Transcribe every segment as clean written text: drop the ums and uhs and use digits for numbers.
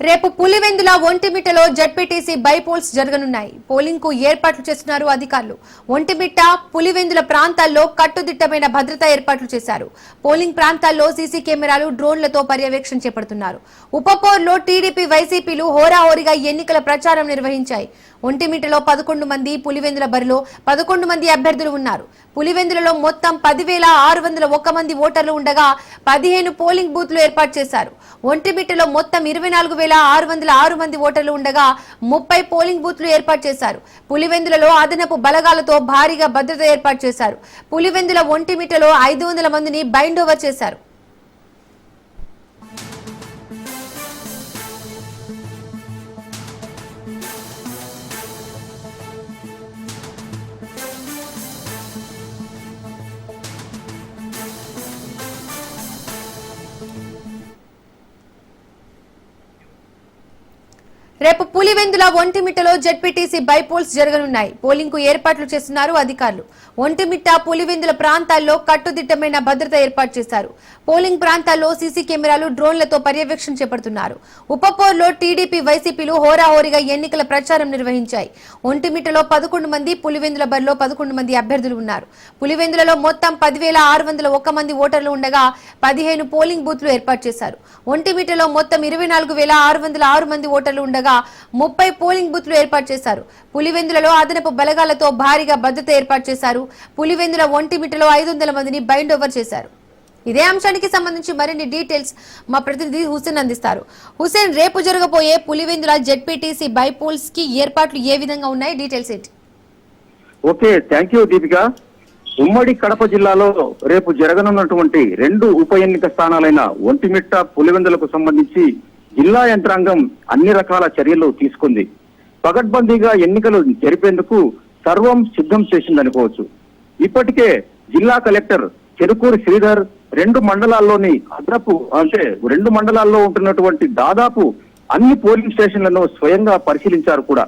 రేపు Pulivendula ఒంటిమిట్టలో ZPTC bypolls జరగనున్నాయి. Polling కు ఏర్పాట్లు చేస్తున్నారు అధికారులు. ఒంటిమిట్ట, పులివెందుల ప్రాంతాల్లో కట్టుదిట్టమైన భద్రతా ఏర్పాట్లు చేశారు. పోలింగ్ ప్రాంతాల్లో సీసీ కెమెరాలు, డ్రోన్లతో పర్యవేక్షణ చేపడుతున్నారు. ఉపపోర్లో టీడీపీ, వైసీపీలు హోరాహోరీగా ఎన్నికల ప్రచారం నిర్వహించాయి. ఒంటిమిట్టలో 11 మంది, పులివెందుల బరిలో 11 మంది అభ్యర్థులు ఉన్నారు. పులివెందులలో మొత్తం 10,601 మంది ఓటర్లు ఉండగా 15 పోలింగ్ బూత్లు ఏర్పాటు చేశారు. ఒంటిమిట్టలో మొత్తం 24,606 మంది ఓటర్లు ఉండగా 30 పోలింగ్ బూత్లు ఏర్పాటు చేశారు. పులివెందులలో అదనపు బలగాలతో భారీగా భద్రత ఏర్పాటు చేశారు. పులివెందుల, ఒంటిమిట్టలో 500 మందిని బైండ్ ఓవర్ చేశారు. రేపు పులివెందుల, ఒంటిమిట్టలో జడ్పీటీసీ బైపోల్స్ జరగనున్నాయి. పోలింగ్ కు ఏర్పాట్లు చేస్తున్నారు అధికారులు. ఒంటిమిట్ట, పులివెందుల ప్రాంతాల్లో కట్టుదిట్టమైన భద్రత ఏర్పాటు చేశారు. పోలింగ్ ప్రాంతాల్లో సీసీ కెమెరాలు, డ్రోన్లతో పర్యవేక్షణ చేపడుతున్నారు. ఉపపోర్లో టీడీపీ, వైసీపీలు హోరాహోరీగా ఎన్నికల ప్రచారం నిర్వహించాయి. ఒంటిమిట్టలో 11 మంది, పులివెందుల బరిలో 11 మంది అభ్యర్థులు ఉన్నారు. పులివెందులలో మొత్తం 10,601 మంది ఓటర్లు ఉండగా 15 పోలింగ్ బూత్లు ఏర్పాటు చేశారు. ఒంటిమిట్టలో మొత్తం 24,606 మంది ఓటర్లు ఉండగా 30 పోలింగ్ బూత్లు ఏర్పాటు చేశారు. పులివెందులలో అదనపు బలగాలతో భారీగా భద్రత ఏర్పాటు చేశారు. పులివెందుల, ఒంటిమిట్టలో 500 మందిని బైండ్ ఓవర్ చేశారు. ఇదే అంశానికి సంబంధించి మరిన్ని డీటెయిల్స్ మా ప్రతినిధి హుసేన్ అందిస్తారు. హుసేన్, రేపు జరగబోయే పులివెందుల జడ్పీటీసీ బైపోల్స్ కి ఏర్పాట్లు ఏ విధంగా ఉన్నాయి? డీటెయిల్స్ ఏంటి? Okay, thank you Deepika. ఉమ్మడి కడప జిల్లాలో రేపు జరగనున్నటువంటి 2 ఉప ఎన్నిక స్థానాలైన ఒంటిమిట్ట, పులివెందులకు సంబంధించి జిల్లా యంత్రాంగం అన్ని రకాల చర్యలు తీసుకుంది. పకడ్బందీగా ఎన్నికలు జరిపేందుకు సర్వం సిద్ధం చేసిందనుకోవచ్చు. ఇప్పటికే జిల్లా కలెక్టర్ చెరుకూరి శ్రీధర్ 2 మండలాల్లోని రెండు మండలాల్లో ఉంటున్నటువంటి దాదాపు అన్ని పోలింగ్ స్టేషన్లను స్వయంగా పరిశీలించారు కూడా.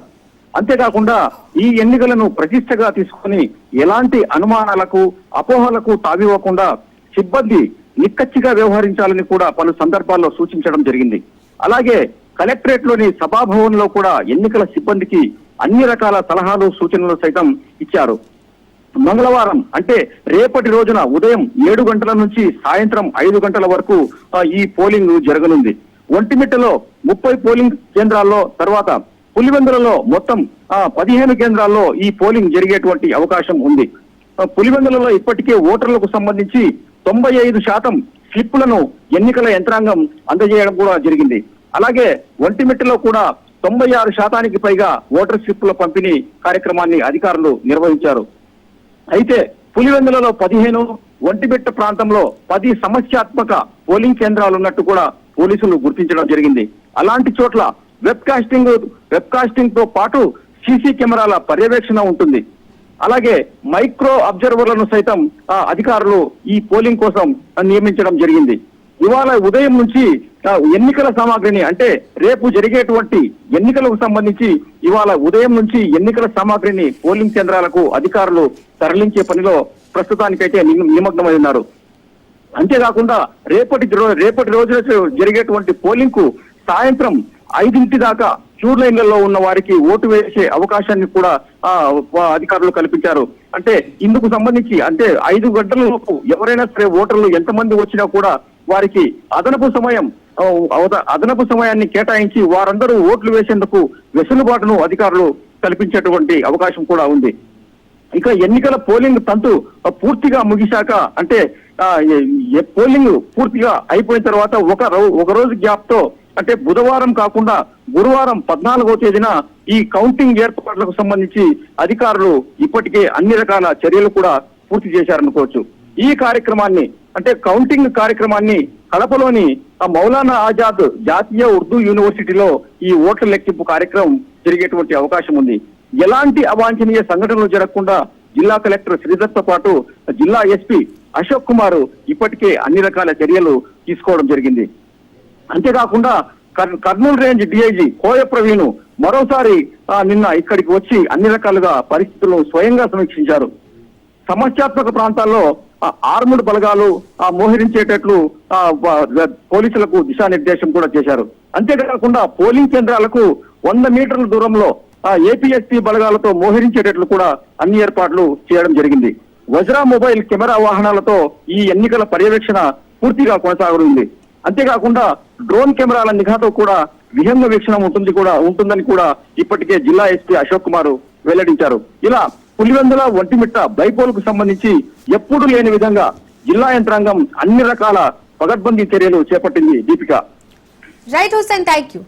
అంతేకాకుండా ఈ ఎన్నికలను ప్రతిష్టగా తీసుకుని ఎలాంటి అనుమానాలకు, అపోహలకు తావివ్వకుండా సిబ్బంది నిక్కచ్చిగా వ్యవహరించాలని కూడా పలు సందర్భాల్లో సూచించడం జరిగింది. అలాగే కలెక్టరేట్ లోని సభాభవన్లో కూడా ఎన్నికల సిబ్బందికి అన్ని రకాల సలహాలు, సూచనలు సైతం ఇచ్చారు. మంగళవారం అంటే రేపటి రోజున ఉదయం 7 గంటల నుంచి సాయంత్రం 5 గంటల వరకు ఈ పోలింగ్ జరగనుంది. ఒంటిమిట్టలో 30 పోలింగ్ కేంద్రాల్లో, తర్వాత పులివెందులలో మొత్తం 15 కేంద్రాల్లో ఈ పోలింగ్ జరిగేటువంటి అవకాశం ఉంది. పులివెందులలో ఇప్పటికే ఓటర్లకు సంబంధించి 95% స్లిప్పులను ఎన్నికల యంత్రాంగం అందజేయడం కూడా జరిగింది. అలాగే ఒంటిమిట్టలో కూడా 96% పైగా ఓటర్ స్లిప్పుల పంపిణీ కార్యక్రమాన్ని అధికారులు నిర్వహించారు. అయితే పులివెందులలో 15, ఒంటిమిట్ట ప్రాంతంలో 10 సమస్యాత్మక పోలింగ్ కేంద్రాలు ఉన్నట్టు కూడా పోలీసులు గుర్తించడం జరిగింది. అలాంటి చోట్ల వెబ్ కాస్టింగ్ తో పాటు సీసీ కెమెరాల పర్యవేక్షణ ఉంటుంది. అలాగే మైక్రో అబ్జర్వర్లను సైతం అధికారులు ఈ పోలింగ్ కోసం నియమించడం జరిగింది. ఇవాళ ఉదయం నుంచి ఎన్నికల సామాగ్రిని, అంటే రేపు జరిగేటువంటి ఎన్నికలకు సంబంధించి ఇవాళ ఉదయం నుంచి ఎన్నికల సామాగ్రిని పోలింగ్ కేంద్రాలకు అధికారులు తరలించే పనిలో ప్రస్తుతానికైతే నిమగ్నమై ఉన్నారు. అంతేకాకుండా రేపటి రోజున జరిగేటువంటి పోలింగ్ కు సాయంత్రం 5 దాకా క్యూ లైన్లలో ఉన్న వారికి ఓటు వేసే అవకాశాన్ని కూడా అధికారులు కల్పించారు. అంటే ఇందుకు సంబంధించి 5 గంటల లోపు ఎవరైనా సరే ఓటర్లు ఎంతమంది వచ్చినా కూడా వారికి అదనపు సమయాన్ని కేటాయించి వారందరూ ఓట్లు వేసేందుకు వెసులుబాటును అధికారులు కల్పించేటువంటి అవకాశం కూడా ఉంది. ఇక ఎన్నికల పోలింగ్ తంతు పూర్తిగా ముగిశాక, అంటే పోలింగ్ పూర్తిగా అయిపోయిన తర్వాత ఒక రోజు గ్యాప్ తో, అంటే బుధవారం కాకుండా గురువారం 14వ తేదీన ఈ కౌంటింగ్ ఏర్పాట్లకు సంబంధించి అధికారులు ఇప్పటికే అన్ని రకాల చర్యలు కూడా పూర్తి చేశారనుకోవచ్చు. ఈ కార్యక్రమాన్ని, అంటే కౌంటింగ్ కార్యక్రమాన్ని కడపలోని మౌలానా ఆజాద్ జాతీయ ఉర్దూ యూనివర్సిటీలో ఈ ఓట్ల లెక్కింపు కార్యక్రమం జరిగేటువంటి అవకాశం ఉంది. ఎలాంటి అవాంఛనీయ సంఘటనలు జరగకుండా జిల్లా కలెక్టర్ శ్రీధర్ తో పాటు జిల్లా ఎస్పీ అశోక్ కుమార్ ఇప్పటికే అన్ని రకాల చర్యలు తీసుకోవడం జరిగింది. అంతేకాకుండా కర్నూలు రేంజ్ డిఐజీ కోయ ప్రవీణ్ మరోసారి నిన్న ఇక్కడికి వచ్చి అన్ని రకాలుగా పరిస్థితులను స్వయంగా సమీక్షించారు. సమస్యాత్మక ప్రాంతాల్లో ఆర్ముడ్ బలగాలు మోహరించేటట్లు పోలీసులకు దిశానిర్దేశం కూడా చేశారు. అంతేకాకుండా పోలింగ్ కేంద్రాలకు 100 మీటర్ల దూరంలో ఏపీఎస్పీ బలగాలతో మోహరించేటట్లు కూడా అన్ని ఏర్పాట్లు చేయడం జరిగింది. వజ్రా మొబైల్ కెమెరా వాహనాలతో ఈ ఎన్నికల పర్యవేక్షణ పూర్తిగా కొనసాగనుంది. అంతేకాకుండా డ్రోన్ కెమెరాల నిఘాతో కూడా విహంగ వీక్షణ ఉంటుందని కూడా ఇప్పటికే జిల్లా ఎస్పీ అశోక్ కుమార్ వెల్లడించారు. ఇలా పులివెందుల ఒంటిమిట్ట బైపోల్ కు సంబంధించి ఎప్పుడూ లేని విధంగా జిల్లా యంత్రాంగం అన్ని రకాల పగడ్బందీ చర్యలు చేపట్టింది. Deepika. Right Hussain, thank you.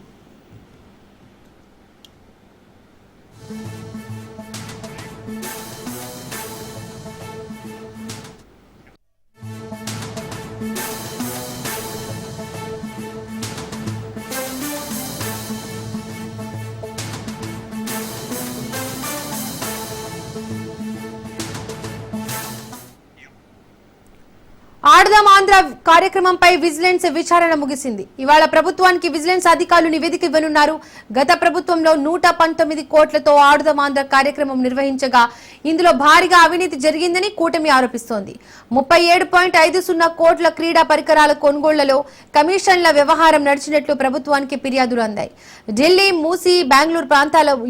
ఆడదాం ఆంధ్ర కార్యక్రమంపై విజిలెన్స్ విచారణ ముగిసింది. ఇవాళ ప్రభుత్వానికి విజిలెన్స్ అధికారులు నివేదిక ఇవ్వనున్నారు. గత ప్రభుత్వంలో 119 కోట్లతో ఆడదాం ఆంధ్ర కార్యక్రమం నిర్వహించగా ఇందులో భారీగా అవినీతి జరిగిందని కూటమి ఆరోపిస్తోంది. 37.50 కోట్ల క్రీడా పరికరాల కొనుగోళ్లలో కమిషన్ల వ్యవహారం నడిచినట్లు ప్రభుత్వానికి ఫిర్యాదులు అందాయి. ఢిల్లీ, మూసీ,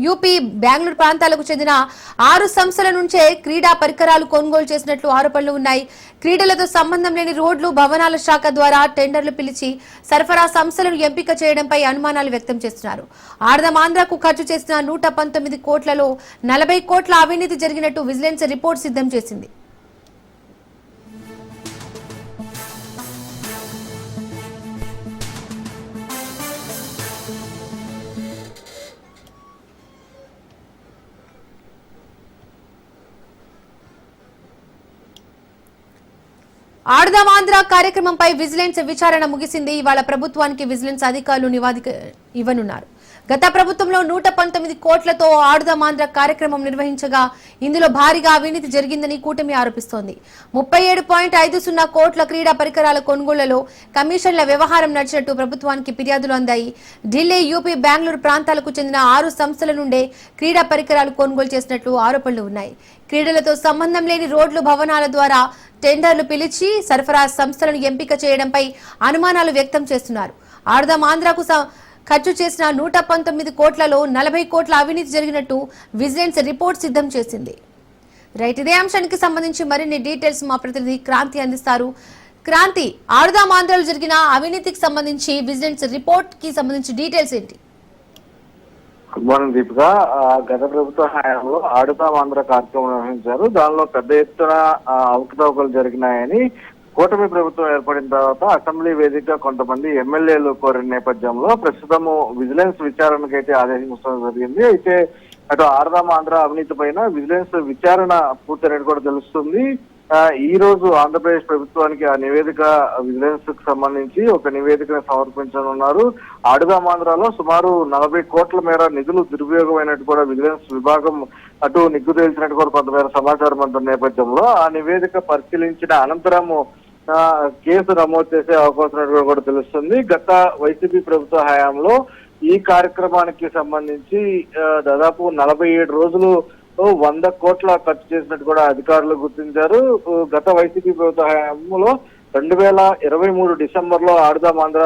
యూపీ, బెంగళూరు ప్రాంతాలకు చెందిన 6 సంస్థల నుంచే క్రీడా పరికరాలు కొనుగోలు చేసినట్లు ఆరోపణలు ఉన్నాయి. క్రీడలతో సంబంధం లేని రోడ్లు, భవనాల శాఖ ద్వారా టెండర్లు పిలిచి సరఫరా సంస్థలను ఎంపిక చేయడంపై అనుమానాలు వ్యక్తం చేస్తున్నారు. ఆడదాం ఆంధ్రకు ఖర్చు చేసిన 119 కోట్లలో 40 కోట్ల అవినీతి జరిగినట్టు విజిలెన్స్ రిపోర్ట్ సిద్ధం చేసింది. ఆడదాం ఆంధ్ర కార్యక్రమంపై విజిలెన్స్ విచారణ ముగిసింది. ఇవాళ ప్రభుత్వానికి విజిలెన్స్ అధికారులు నివేదిక ఇవ్వనున్నారు. గత ప్రభుత్వంలో 119 కోట్లతో ఆడదాం ఆంధ్ర కార్యక్రమం నిర్వహించగా ఇందులో భారీగా అవినీతి జరిగిందని కూటమి ఆరోపిస్తోంది. 37.50 కోట్ల క్రీడా పరికరాల కొనుగోళ్లలో కమిషన్ల వ్యవహారం నడిచినట్టు ప్రభుత్వానికి ఫిర్యాదులు అందాయి. ఢిల్లీ, యూపీ, బెంగళూరు ప్రాంతాలకు చెందిన 6 సంస్థల నుండే క్రీడా పరికరాలు కొనుగోలు చేసినట్లు ఆరోపణలు ఉన్నాయి. క్రీడలతో సంబంధం లేని రోడ్లు, భవనాల ద్వారా టెండర్లు పిలిచి సరఫరా సంస్థలను ఎంపిక చేయడంపై అనుమానాలు వ్యక్తం చేస్తున్నారు. ఆడదాం ఆంధ్రకు ఖర్చు చేసిన 119 కోట్లలో 40 కోట్ల అవినీతి జరిగినట్టు విజిలెన్స్ రిపోర్ట్ సిద్ధం చేసింది. రైట్, ఇదే అంశానికి సంబంధించి మరిన్ని డీటెయిల్స్ మా ప్రతినిధి క్రాంతి అందిస్తారు. క్రాంతి, ఆడదాం ఆంధ్రలో జరిగిన అవినీతికి సంబంధించి విజిలెన్స్ రిపోర్ట్ కి సంబంధించి డీటెయిల్స్ ఏంటి? Good morning Deepika. గత ప్రభుత్వ హయాంలో ఆడదాం ఆంధ్ర కార్యక్రమం నిర్వహించారు. దానిలో పెద్ద ఎత్తున అవకతవకలు జరిగినాయని కూటమి ప్రభుత్వం ఏర్పడిన తర్వాత అసెంబ్లీ వేదికగా కొంతమంది ఎమ్మెల్యేలు కోరిన నేపథ్యంలో ప్రస్తుతము విజిలెన్స్ విచారణకైతే ఆదేశించడం జరిగింది. అయితే అటు ఆడదాం ఆంధ్ర అవినీతి పైన విజిలెన్స్ విచారణ పూర్తయినట్టు కూడా తెలుస్తుంది. ఈ రోజు ఆంధ్రప్రదేశ్ ప్రభుత్వానికి ఆ నివేదిక విజిలెన్స్ కు సంబంధించి ఒక నివేదికను సమర్పించనున్నారు. ఆడదాం ఆంధ్రలో సుమారు 40 కోట్ల మేర నిధులు దుర్వినియోగమైనట్టు కూడా విజిలెన్స్ విభాగం అటు నిగ్గు తేల్చినట్టు కూడా కొంతమేర సమాచారం అందుతున్న నేపథ్యంలో ఆ నివేదిక పరిశీలించిన అనంతరము కేసు నమోదు చేసే అవకాశం కూడా తెలుస్తుంది. గత వైసీపీ ప్రభుత్వ హయాంలో ఈ కార్యక్రమానికి సంబంధించి దాదాపు 47 రోజులు 100 కోట్ల ఖర్చు చేసినట్టు కూడా అధికారులు గుర్తించారు. గత వైసీపీ ప్రభుత్వ హయాంలో 2023 డిసెంబర్లో ఆడదాం ఆంధ్ర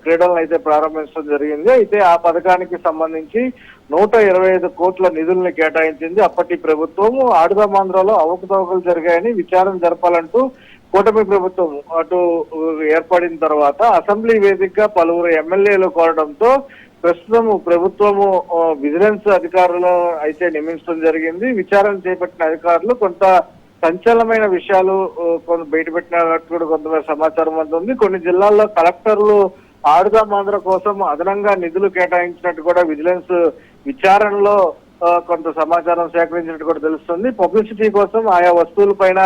క్రీడలను అయితే ప్రారంభించడం జరిగింది. అయితే ఆ పథకానికి సంబంధించి 125 కోట్ల నిధుల్ని కేటాయించింది అప్పటి ప్రభుత్వం. ఆడదాం ఆంధ్రలో అవకతవకలు జరిగాయని విచారణ జరపాలంటూ కూటమి ప్రభుత్వం అటు ఏర్పడిన తర్వాత అసెంబ్లీ వేదికగా పలువురు ఎమ్మెల్యేలు కోరడంతో ప్రస్తుతం ప్రభుత్వము విజిలెన్స్ అధికారులు అయితే నియమించడం జరిగింది. విచారణ చేపట్టిన అధికారులు కొంత సంచలనమైన విషయాలు బయటపెట్టినట్టు కూడా కొంతమంది సమాచారం అందుతుంది. కొన్ని జిల్లాల్లో కలెక్టర్లు ఆడదాం ఆంధ్ర కోసం అదనంగా నిధులు కేటాయించినట్టు కూడా విజిలెన్స్ విచారణలో కొంత సమాచారం సేకరించినట్టు కూడా తెలుస్తుంది. పబ్లిసిటీ కోసం ఆయా వస్తువుల పైన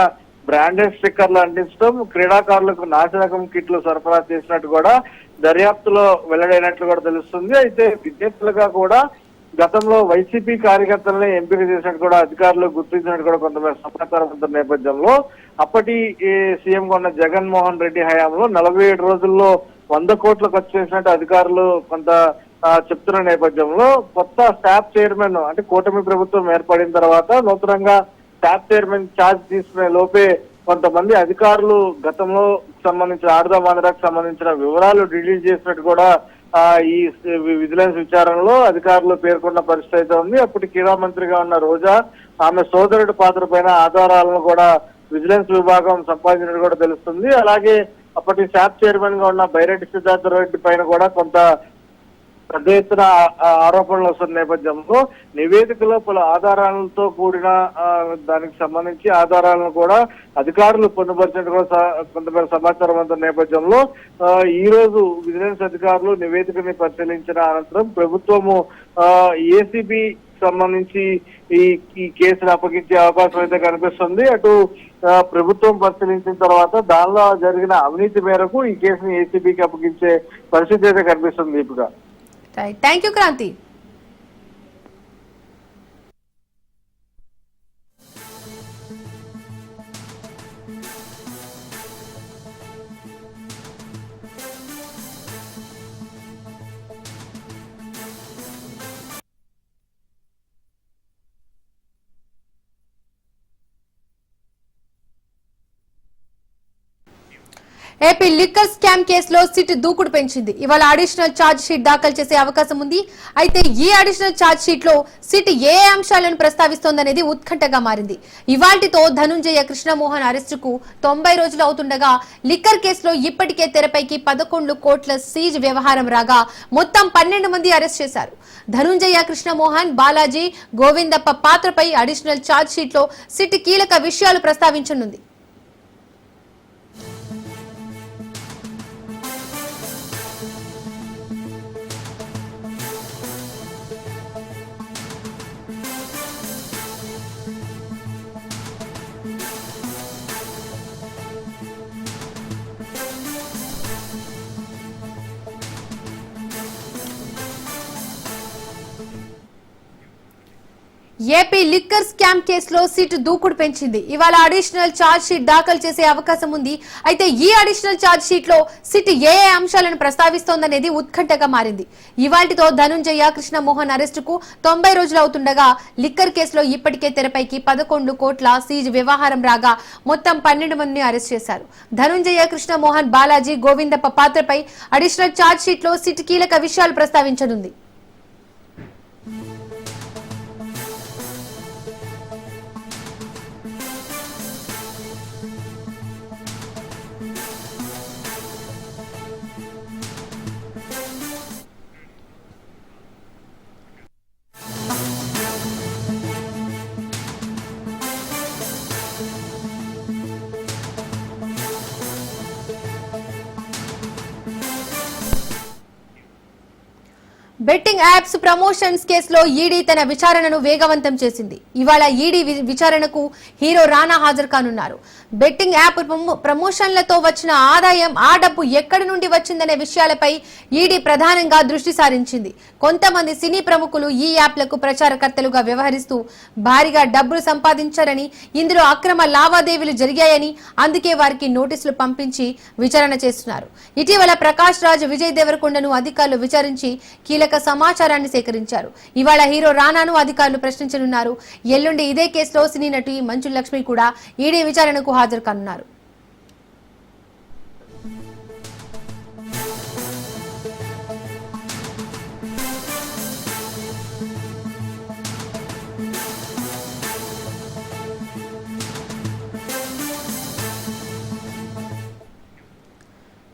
బ్రాండెడ్ స్టిక్కర్లు అంటించడం, క్రీడాకారులకు నాశనకం కిట్లు సరఫరా చేసినట్టు కూడా దర్యాప్తులో వెల్లడైనట్లు కూడా తెలుస్తుంది. అయితే విద్యార్థులుగా కూడా గతంలో వైసీపీ కార్యకర్తలని ఎంపిక చేసినట్టు కూడా అధికారులు గుర్తించినట్టు కూడా కొంతమంది సమాచారం ఉంటున్న నేపథ్యంలో అప్పటి సీఎం ఉన్న జగన్మోహన్ రెడ్డి హయాంలో 47 రోజుల్లో 100 కోట్లు ఖర్చు చేసినట్టు అధికారులు కొంత చెప్తున్న నేపథ్యంలో కొత్త స్టాఫ్ చైర్మన్ అంటే కూటమి ప్రభుత్వం ఏర్పడిన తర్వాత నూతనంగా స్టాఫ్ చైర్మన్ ఛార్జ్ తీసుకునే లోపే కొంతమంది అధికారులు గతంలో సంబంధించిన ఆడుదాం ఆంధ్రాకు సంబంధించిన వివరాలు డిలీట్ చేసినట్టు కూడా ఈ విజిలెన్స్ విచారణలో అధికారులు పేర్కొన్న పరిస్థితి అయితే ఉంది. అప్పటి క్రీడా మంత్రిగా ఉన్న రోజా ఆమె సోదరుడి పాత్ర పైన ఆధారాలను కూడా విజిలెన్స్ విభాగం సంపాదించినట్టు కూడా తెలుస్తుంది. అలాగే అప్పటి శాప్ చైర్మన్ గా ఉన్న బైరెడ్డి సిద్ధార్థ రెడ్డి పైన కూడా కొంత పెద్ద ఎత్తున ఆరోపణలు వస్తున్న నేపథ్యంలో నివేదికలో పలు ఆధారాలతో కూడిన దానికి సంబంధించి ఆధారాలను కూడా అధికారులు పొందుపరిచినట్టు కూడా కొంతమేర సమాచారం అందుతున్న నేపథ్యంలో ఈ రోజు విజిలెన్స్ అధికారులు నివేదికని పరిశీలించిన అనంతరం ప్రభుత్వము ఏసీబీ సంబంధించి ఈ కేసును అప్పగించే అవకాశం అయితే కనిపిస్తుంది. అటు ప్రభుత్వం పరిశీలించిన తర్వాత దానిలో జరిగిన అవినీతి మేరకు ఈ కేసుని ఏసీబీకి అప్పగించే పరిస్థితి అయితే కనిపిస్తుంది. Deepika, thank you Kranthi. AP liquor scam కేసులో సిట్ దూకుడు పెంచింది. ఇవాళ అడిషనల్ ఛార్జ్ షీట్ దాఖలు చేసే అవకాశం ఉంది. అయితే ఈ అడిషనల్ ఛార్జ్ షీట్ లో సిట్ ఏ అంశాలను ప్రస్తావిస్తోందనేది ఉత్కంఠగా మారింది. ఇవాల్టితో ధనుంజయ కృష్ణమోహన్ అరెస్టుకు 90 రోజులు అవుతుండగా లిక్కర్ కేసులో ఇప్పటికే తెరపైకి 11 కోట్ల సీజ్ వ్యవహారం రాగా మొత్తం 12 మంది అరెస్ట్ చేశారు. ధనుంజయ కృష్ణమోహన్, బాలాజీ, గోవిందప్ప పాత్రపై అడిషనల్ ఛార్జ్ షీట్ లో సిట్ కీలక విషయాలు ప్రస్తావించనుంది. ఏపీ లిక్కర్ స్కామ్ కేసులో సిట్ దూకుడు పెంచింది. ఇవాళ అడిషనల్ ఛార్జ్ షీట్ దాఖలు చేసే అవకాశం ఉంది. అయితే ఈ అడిషనల్ ఛార్జ్ షీట్ లో సిట్ ఏ అంశాలను ప్రస్తావిస్తోందనేది ఉత్కంఠగా మారింది. ఇవాల్టితో ధనుంజయ కృష్ణమోహన్ అరెస్టుకు 90 రోజులు అవుతుండగా లిక్కర్ కేసులో ఇప్పటికే తెరపైకి 11 కోట్ల సీజ్ వ్యవహారం రాగా మొత్తం 12 మందిని అరెస్ట్ చేశారు. ధనుంజయ కృష్ణమోహన్, బాలాజీ, గోవిందప్ప పాత్రపై అడిషనల్ ఛార్జ్ షీట్ లో సిట్ కీలక విషయాలు ప్రస్తావించనుంది. బెట్టింగ్ యాప్స్ ప్రమోషన్స్ కేసులో ఈడీ తన విచారణను వేగవంతం చేసింది. ఇవాళ ఈడీ విచారణకు హీరో రానా హాజరు కానున్నారు. బెట్టింగ్ యాప్ ప్రమోషన్లతో వచ్చిన ఆదాయం, ఆ డబ్బు ఎక్కడి నుండి వచ్చిందనే విషయాలపై ఈడీ ప్రధానంగా దృష్టి సారించింది. కొంతమంది సినీ ప్రముఖులు ఈ యాప్లకు ప్రచారకర్తలుగా వ్యవహరిస్తూ భారీగా డబ్బులు సంపాదించారని, ఇందులో అక్రమ లావాదేవీలు జరిగాయని అందుకే వారికి నోటీసులు పంపించి విచారణ చేస్తున్నారు. ఇటీవల ప్రకాష్ రాజ్, విజయ్ దేవరకొండను అధికారులు విచారించి కీలక సమాచారాన్ని సేకరించారు. ఇవాళ హీరో రానాను అధికారులు ప్రశ్నించనున్నారు. ఎల్లుండి ఇదే కేసులో సినీ నటి మంచు లక్ష్మి కూడా ఈడీ విచారణకు హాజరు కానున్నారు.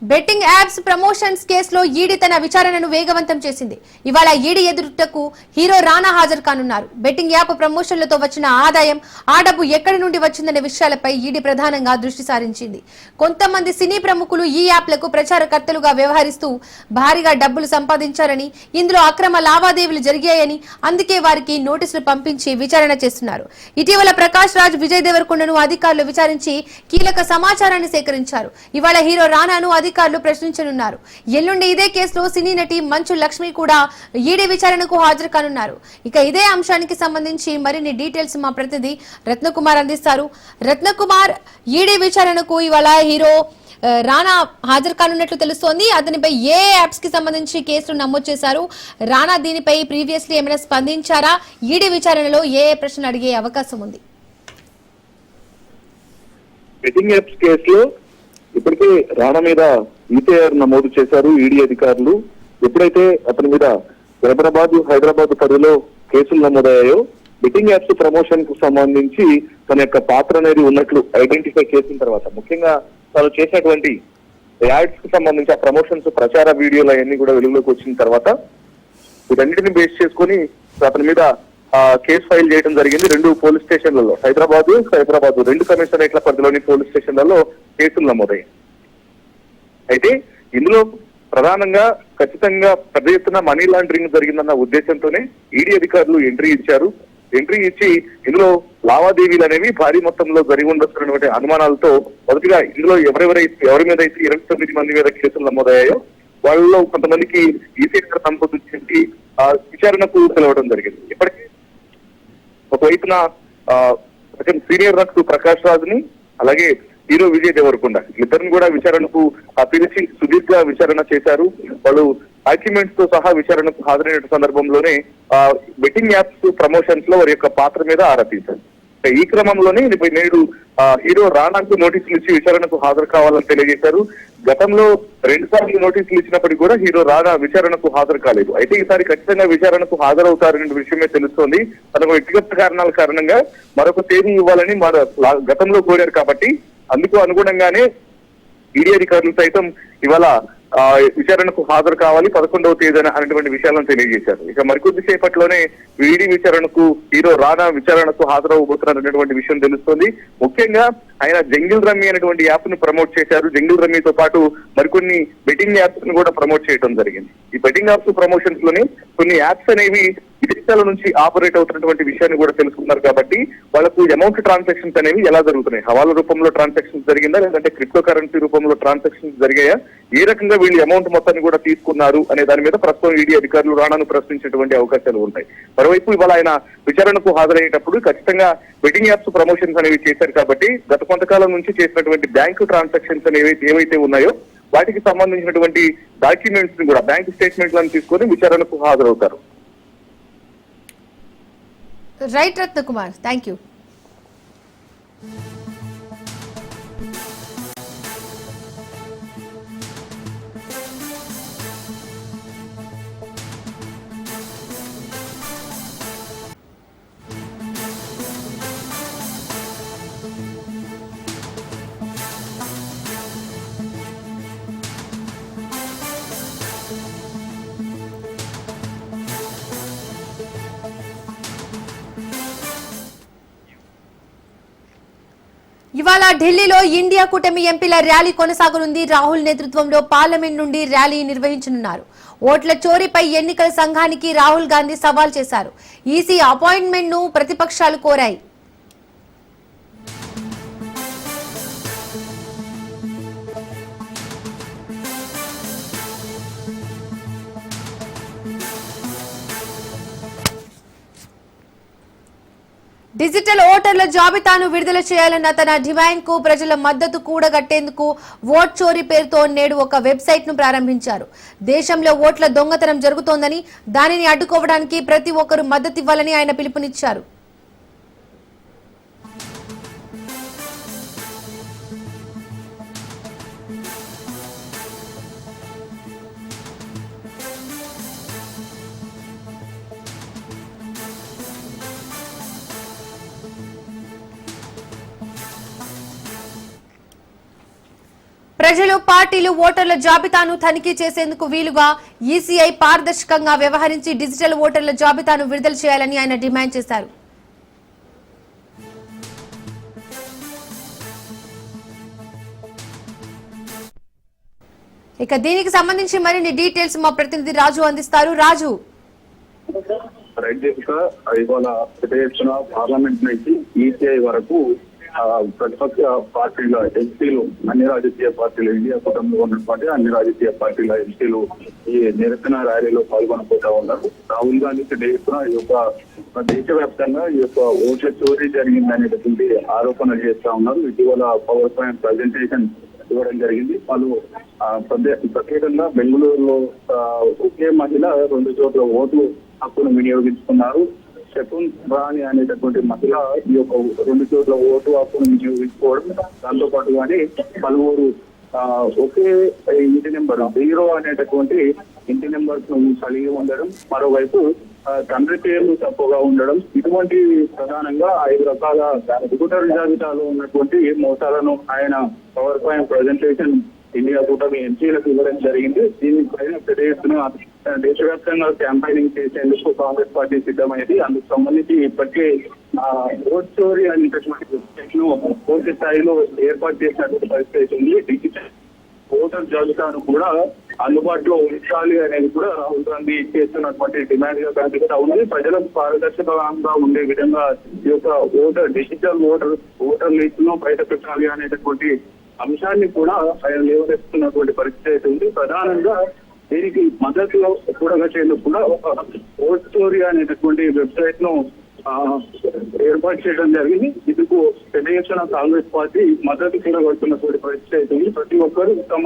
బెట్టింగ్ యాప్స్ ప్రమోషన్స్ కేసులో ఈడీ తన విచారణను వేగవంతం చేసింది. ఇవాళ ఈడీ ఎదుటకు హీరో రానా హాజరు కానున్నారు. బెట్టింగ్ యాప్ ప్రమోషన్లతో వచ్చిన ఆదాయం, ఆ డబ్బు ఎక్కడి నుండి వచ్చిందనే విషయాలపై ఈడీ ప్రధానంగా దృష్టి సారించింది. కొంతమంది సినీ ప్రముఖులు ఈ యాప్లకు ప్రచారకర్తలుగా వ్యవహరిస్తూ భారీగా డబ్బులు సంపాదించారని, ఇందులో అక్రమ లావాదేవీలు జరిగాయని అందుకే వారికి నోటీసులు పంపించి విచారణ చేస్తున్నారు. ఇటీవల ప్రకాష్ రాజ్, విజయ్ దేవరకొండను అధికారులు విచారించి కీలక సమాచారాన్ని సేకరించారు. ఇవాళ హీరో రానాను అధికారులు ప్రశ్నించనున్నారు. ఎల్లుండి ఇదే కేసులో సినీ నటి మంచు లక్ష్మి కూడా ఈడీ విచారణకు హాజరు కానున్నారు. ఇక ఇదే అంశానికి సంబంధించి మరిన్ని డీటెయిల్స్ మా ప్రతినిధి రత్నకుమార్ అందిస్తారు. రత్నకుమార్, ఈడీ విచారణకు ఇవాళ హీరో రానా హాజరు కానున్నట్లు తెలుస్తోంది. అతనిపై ఏ యాప్స్ కి సంబంధించి కేసులు నమోదు చేశారు? రానా దీనిపై ప్రీవియస్లీ ఏమైనా స్పందించారా? ఈడీ విచారణలో ఏ ప్రశ్నలు అడిగే అవకాశం ఉంది? బెట్టింగ్ యాప్స్ కేసులో ఇప్పటికే రాణా మీద ఈటీఆర్ నమోదు చేశారు ఈడీ అధికారులు. ఎప్పుడైతే అతని మీద హైదరాబాద్ పరిధిలో కేసులు నమోదయ్యాయో బెట్టింగ్ యాప్స్ ప్రమోషన్ కు సంబంధించి తన యొక్క పాత్ర అనేది ఉన్నట్లు ఐడెంటిఫై చేసిన తర్వాత, ముఖ్యంగా తను చేసినటువంటి యాడ్స్ కు సంబంధించి ఆ ప్రమోషన్స్ ప్రచార వీడియోలు అవన్నీ కూడా వెలుగులోకి వచ్చిన తర్వాత వీటన్నిటిని బేస్ చేసుకుని అతని మీద కేసు ఫైల్ చేయడం జరిగింది. 2 పోలీస్ స్టేషన్లలో హైదరాబాద్ 2 కమిషనరేట్ల పరిధిలోని పోలీస్ స్టేషన్లలో కేసులు నమోదయ్యాయి. అయితే ఇందులో ప్రధానంగా ఖచ్చితంగా పెద్ద ఎత్తున మనీ లాండరింగ్ జరిగిందన్న ఉద్దేశంతోనే ఈడీ అధికారులు ఎంట్రీ ఇచ్చి ఇందులో లావాదేవీలు అనేవి భారీ మొత్తంలో జరిగి ఉండొచ్చినటువంటి అనుమానాలతో మొదటిగా ఇందులో ఎవరి మీద అయితే 29 మంది మీద కేసులు నమోదయ్యాయో వాళ్ళలో కొంతమందికి ఈసీ సంబంధించి విచారణకు పిలవడం జరిగింది. ఇప్పటికీ ఒకవైపున సీనియర్ నటుడు ప్రకాష్ రాజ్ని అలాగే హీరో విజయ్ దేవరకొండ ఇద్దరిని కూడా విచారణకు పిలిచి సుదీర్ఘ విచారణ చేశారు. వాళ్ళు డాక్యుమెంట్స్ తో సహా విచారణకు హాజరైన సందర్భంలోనే బెట్టింగ్ యాప్స్ ప్రమోషన్స్ లో వారి యొక్క పాత్ర మీద ఆరా తీశారు. ఈ క్రమంలోనే నేడు హీరో రాణాకు నోటీసులు ఇచ్చి విచారణకు హాజరు కావాలని తెలియజేశారు. గతంలో 2 సార్లు నోటీసులు ఇచ్చినప్పటికీ కూడా హీరో రాణా విచారణకు హాజరు కాలేదు. అయితే ఈసారి ఖచ్చితంగా విచారణకు హాజరవుతారనే విషయమే తెలుస్తోంది. తనకు వ్యక్తిగత కారణాల కారణంగా మరొక తేదీ ఇవ్వాలని గతంలో కోరారు కాబట్టి అందుకు అనుగుణంగానే ఈడీ అధికారులు సైతం ఇవాళ విచారణకు హాజరు కావాలి 11వ తేదీన అనేటువంటి విషయాలను తెలియజేశారు. ఇక మరికొద్ది సేపట్లోనే ఈడీ విచారణకు హీరో రాణా విచారణకు హాజరవబోతున్నటువంటి విషయం తెలుస్తోంది. ముఖ్యంగా ఆయన జంగిల్ రమ్మీ అనేటువంటి యాప్ ను ప్రమోట్ చేశారు. జంగిల్ రమ్మీతో పాటు మరికొన్ని బెట్టింగ్ యాప్స్ ను కూడా ప్రమోట్ చేయడం జరిగింది. ఈ బెట్టింగ్ యాప్స్ ప్రమోషన్స్ లోని కొన్ని యాప్స్ అనేవి విదేశాల నుంచి ఆపరేట్ అవుతున్నటువంటి విషయాన్ని కూడా తెలుసుకున్నారు కాబట్టి వాళ్ళకు అమౌంట్ ట్రాన్సాక్షన్స్ అనేవి ఎలా జరుగుతున్నాయి, హవాలా రూపంలో ట్రాన్సాక్షన్స్ జరిగిందా లేదంటే క్రిప్టో కరెన్సీ రూపంలో ట్రాన్సాక్షన్స్ జరిగాయా, ఏ రకంగా వీళ్ళు అమౌంట్ మొత్తాన్ని కూడా తీసుకున్నారు అనే దాని మీద ప్రస్తుతం ఈడీ అధికారులు రాణాను ప్రశ్నించేటువంటి అవకాశాలు ఉంటాయి. మరోవైపు ఇవాళ ఆయన విచారణకు హాజరయ్యేటప్పుడు ఖచ్చితంగా బెట్టింగ్ యాప్స్ ప్రమోషన్స్ అనేవి చేశారు కాబట్టి గత కొంతకాలం నుంచి చేసినటువంటి బ్యాంకు ట్రాన్సాక్షన్స్ అనేవి ఏవైతే ఉన్నాయో వాటికి సంబంధించినటువంటి డాక్యుమెంట్స్ ని కూడా బ్యాంక్ స్టేట్మెంట్లను తీసుకొని విచారణకు హాజరవుతారు. Right Ratnakumar, thank you. ఇవాళ ఢిల్లీలో ఇండియా కూటమి ఎంపీల ర్యాలీ కొనసాగనుంది. రాహుల్ నేతృత్వంలో పార్లమెంట్ నుండి ర్యాలీ నిర్వహించనున్నారు. ఓట్ల చోరీపై ఎన్నికల సంఘానికి రాహుల్ గాంధీ సవాల్ చేశారు. ఈసీ అపాయింట్మెంట్ ను ప్రతిపక్షాలు కోరాయి. డిజిటల్ ఓటర్ల జాబితాను విడుదల చేయాలన్న తన డిమాండ్ కు ప్రజల మద్దతు కూడగట్టేందుకు ఓట్ చోరీ పేరుతో నేడు ఒక వెబ్సైట్ ను ప్రారంభించారు. దేశంలో ఓట్ల దొంగతనం జరుగుతోందని, దానిని అడ్డుకోవడానికి ప్రతి ఒక్కరూ మద్దతు ఇవ్వాలని ఆయన పిలుపునిచ్చారు. ప్రజలు, పార్టీలు ఓటర్ల జాబితాను తనిఖీ చేసేందుకు వీలుగా ఈసీఐ పారదర్శకంగా వ్యవహరించి డిజిటల్ ఓటర్ల జాబితాను విడుదల చేయాలని ఆయన డిమాండ్ చేశారు. ఇక దీనికి సంబంధించి మరిన్ని డీటెయిల్స్ మా ప్రతినిధి రాజు అందిస్తారు. రాజు, పార్లమెంట్ నుంచి ఈసీఐ వరకు ప్రతిపక్ష పార్టీల ఎంపీలు, అన్ని రాజకీయ పార్టీలు, ఇండియా కూటమిలో ఉన్నటువంటి అన్ని రాజకీయ పార్టీల ఎంపీలు ఈ నిరసన ర్యాలీలో పాల్గొనబోతా ఉన్నారు. రాహుల్ గాంధీ ఎత్తున ఈ యొక్క దేశవ్యాప్తంగా ఈ యొక్క ఓట్ల చోరీ జరిగిందనేటువంటి ఆరోపణలు చేస్తా ఉన్నారు. ఇటీవల పవర్ పాయింట్ ప్రజెంటేషన్ ఇవ్వడం జరిగింది. వాళ్ళు ప్రత్యేకంగా బెంగళూరులో ఒకే మహిళ 2 చోట్ల ఓటు హక్కును వినియోగించుకున్నారు. శకున్ రాణి అనేటటువంటి మహిళ ఈ యొక్క 2 చోట్ల ఓటు హక్కును వినియోగించుకోవడం, దాంతో పాటుగానే పలువురు ఒకే ఇంటి నెంబర్ 0 అనేటటువంటి ఇంటి నెంబర్ కలిగి ఉండడం, మరోవైపు తండ్రి పేర్లు తప్పుగా ఉండడం, ఇటువంటి ప్రధానంగా 5 రకాల ఓటర్ జాబితాలో ఉన్నటువంటి మోసాలను ఆయన పవర్ పాయింట్ ప్రజెంటేషన్ ఇండియా కూటమి ఎంపీలకు ఇవ్వడం జరిగింది. దీనిపైన పెద్ద ఎత్తున దేశవ్యాప్తంగా క్యాంపెయినింగ్ చేసేందుకు కాంగ్రెస్ పార్టీ సిద్ధమైంది. అందుకు సంబంధించి ఇప్పటికే ఓట్ స్టోరీ అనేటటువంటి వెబ్సైట్ ను పూర్తి స్థాయిలో ఏర్పాటు చేసినటువంటి పరిస్థితి ఉంది. డిజిటల్ ఓటర్ జాబితాను కూడా అందుబాటులో ఉంచాలి అనేది కూడా రాహుల్ గాంధీ చేస్తున్నటువంటి డిమాండ్ గా కనిపిస్తా ఉంది. ప్రజలకు పారదర్శకంగా ఉండే విధంగా ఈ యొక్క డిజిటల్ ఓటర్ లిస్ట్ ను బయట పెట్టాలి అనేటటువంటి అంశాన్ని కూడా ఆయన లేవనెత్తుతున్నటువంటి పరిస్థితి అయితే ఉంది. ప్రధానంగా దీనికి మద్దతులో కూడగట్టేందుకు కూడా ఒక ఓట్ స్టోరీ అనేటటువంటి వెబ్సైట్ ను ఏర్పాటు చేయడం జరిగింది. ఇందుకు పెద్ద ఎత్తున కాంగ్రెస్ పార్టీ మద్దతు కూడగడుతున్నటువంటి పరిస్థితి అయితే ఉంది. ప్రతి ఒక్కరు తమ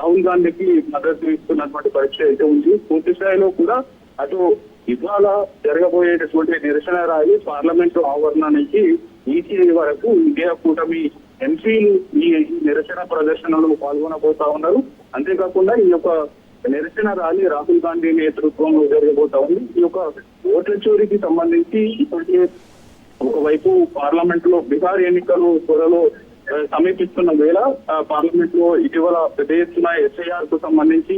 రాహుల్ గాంధీకి మద్దతు ఇస్తున్నటువంటి పరిస్థితి అయితే ఉంది. పూర్తి స్థాయిలో కూడా అటు ఇవాళ జరగబోయేటటువంటి నిరసన ర్యాలీ పార్లమెంటు ఆవరణ నుంచి ఈసీ వరకు ఇండియా కూటమి ఎంపీలు ఈ నిరసన ప్రదర్శనలో పాల్గొనబోతా ఉన్నారు. అంతేకాకుండా ఈ యొక్క నిరసన ర్యాలీ రాహుల్ గాంధీ నేతృత్వంలో జరగబోతా ఉంది. ఈ యొక్క ఓట్ల చోరీకి సంబంధించి ఇప్పటికే ఒకవైపు పార్లమెంట్ లో బీహార్ ఎన్నికలు త్వరలో సమీపిస్తున్న వేళ పార్లమెంట్ లో ఇటీవల పెద్ద ఎత్తున ఎస్ఐఆర్ కు సంబంధించి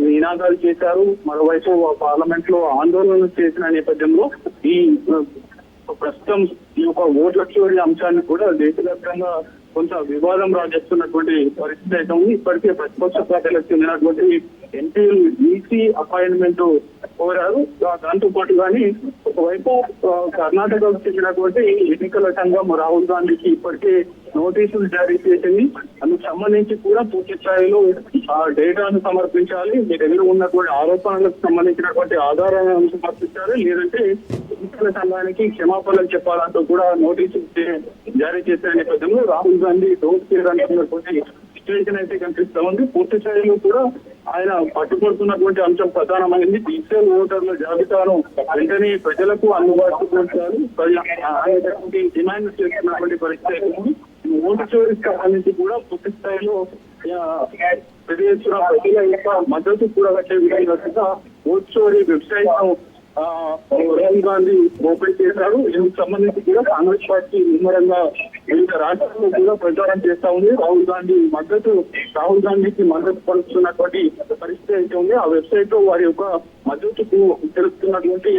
నినాదాలు చేశారు. మరోవైపు పార్లమెంట్ లో ఆందోళనలు చేసిన నేపథ్యంలో ఈ ప్రస్తుతం ఈ యొక్క ఓట్ల చోరీ అంశాన్ని కూడా దేశవ్యాప్తంగా కొంత వివాదం రాజేస్తున్నటువంటి పరిస్థితి అయితే ఉంది. ఇప్పటికే ప్రతిపక్ష పార్టీలకు చెందినటువంటి ఎంపీలు ఈసీ అపాయింట్మెంట్ కోరారు. దాంతో పాటు కానీ ఒకవైపు కర్ణాటకకు చెందినటువంటి ఎన్నికల సంఘం రాహుల్ గాంధీకి ఇప్పటికే నోటీసులు జారీ చేసింది. అందుకు సంబంధించి కూడా పూర్తి స్థాయిలో డేటాను సమర్పించాలి, మీ దగ్గర ఉన్నటువంటి ఆరోపణలకు సంబంధించినటువంటి ఆధారాలను సమర్పించాలి, లేదంటే ఎన్నికల సంఘానికి క్షమాపణలు చెప్పాలంటూ కూడా నోటీసులు జారీ చేసిన నేపథ్యంలో రాహుల్ గాంధీ డోస్ చేయడానికి సిచ్యువేషన్ అయితే కనిపిస్తా ఉంది. పూర్తి స్థాయిలో కూడా ఆయన పట్టుబడుతున్నటువంటి అంశం ప్రధానమైంది. డిజిటల్ ఓటర్ల జాబితాను వెంటనే ప్రజలకు అందుబాటులో ఉంచాలి అనేటువంటి డిమాండ్ చేస్తున్నటువంటి పరిస్థితి. ఓటు చోరీకి సంబంధించి కూడా పూర్తి స్థాయిలో ప్రజల యొక్క మద్దతు కూడా వచ్చే విధంగా ఓటు చోరీ వెబ్సైట్ ను రాహుల్ గాంధీ ఓపెన్ చేశారు. ఇందుకు సంబంధించి కూడా కాంగ్రెస్ పార్టీ ముమ్మరంగా వివిధ రాష్ట్రాల్లో కూడా ప్రచారం చేస్తా ఉంది. రాహుల్ గాంధీకి మద్దతు పలుకుతున్నటువంటి పరిస్థితి అయితే ఉంది. ఆ వెబ్సైట్ లో వారి యొక్క మద్దతుకు తెలుపుతున్నటువంటి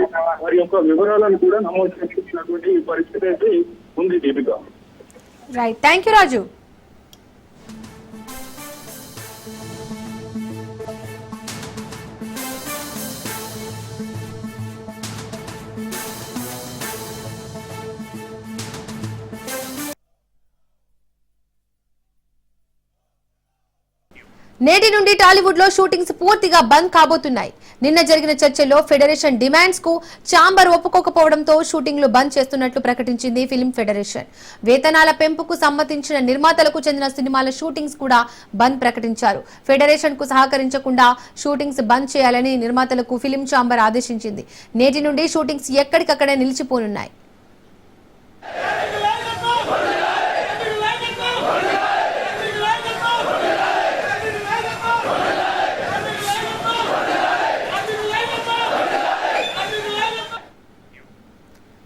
వారి యొక్క వివరాలను కూడా నమోదు చేస్తున్నటువంటి పరిస్థితి అయితే ఉంది. దీపిక. రైట్, థ్యాంక్ యూ రాజు. నేటి నుండి టాలీవుడ్ లో షూటింగ్స్ పూర్తిగా బంద్ కాబోతున్నాయి. నిన్న జరిగిన చర్చల్లో ఫెడరేషన్ డిమాండ్స్ కు ఛాంబర్ ఒప్పుకోకపోవడంతో షూటింగ్లు బంద్ చేస్తున్నట్లు ప్రకటించింది ఫిల్మ్ ఫెడరేషన్. వేతనాల పెంపుకు సమ్మతించిన నిర్మాతలకు చెందిన సినిమాల షూటింగ్స్ కూడా బంద్ ప్రకటించారు. ఫెడరేషన్ కు సహకరించకుండా షూటింగ్స్ బంద్ చేయాలని నిర్మాతలకు ఫిల్మ్ ఛాంబర్ ఆదేశించింది. నేటి నుండి షూటింగ్స్ ఎక్కడికక్కడే నిలిచిపోనున్నాయి.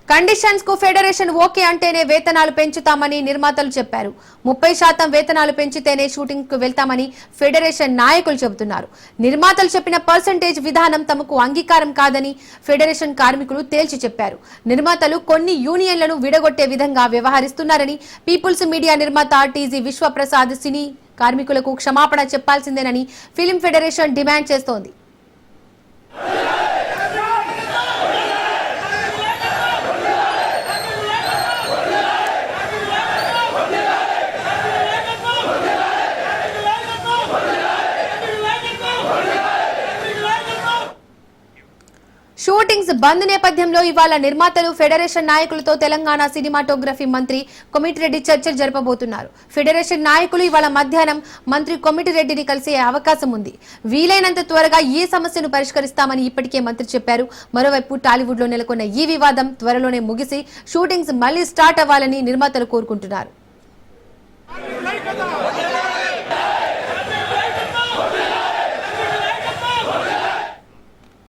కండిషన్స్ కు ఫెడరేషన్ ఓకే అంటేనే వేతనాలు పెంచుతామని నిర్మాతలు చెప్పారు. 30% వేతనాలు పెంచితేనే షూటింగ్ కు వెళ్తామని ఫెడరేషన్ నాయకులు చెబుతున్నారు. నిర్మాతలు చెప్పిన పర్సంటేజ్ విధానం తమకు అంగీకారం కాదని ఫెడరేషన్ కార్మికులు తేల్చి చెప్పారు. నిర్మాతలు కొన్ని యూనియన్లను విడగొట్టే విధంగా వ్యవహరిస్తున్నారని పీపుల్స్ మీడియా నిర్మాత టీజీ విశ్వప్రసాద్ సినీ కార్మికులకు క్షమాపణ చెప్పాల్సిందేనని ఫిల్మ్ ఫెడరేషన్ డిమాండ్ చేస్తోంది. షూటింగ్స్ బంద్ నేపథ్యంలో ఇవాళ నిర్మాతలు ఫెడరేషన్ నాయకులతో తెలంగాణ సినిమాటోగ్రఫీ మంత్రి కోమటిరెడ్డి చర్చలు జరపబోతున్నారు. ఫెడరేషన్ నాయకులు ఇవాళ మధ్యాహ్నం మంత్రి కోమటిరెడ్డిని కలిసే అవకాశం ఉంది. వీలైనంత త్వరగా ఈ సమస్యను పరిష్కరిస్తామని ఇప్పటికే మంత్రి చెప్పారు. మరోవైపు టాలీవుడ్ లో నెలకొన్న ఈ వివాదం త్వరలోనే ముగిసి షూటింగ్స్ మళ్లీ స్టార్ట్ అవ్వాలని నిర్మాతలు కోరుకుంటున్నారు.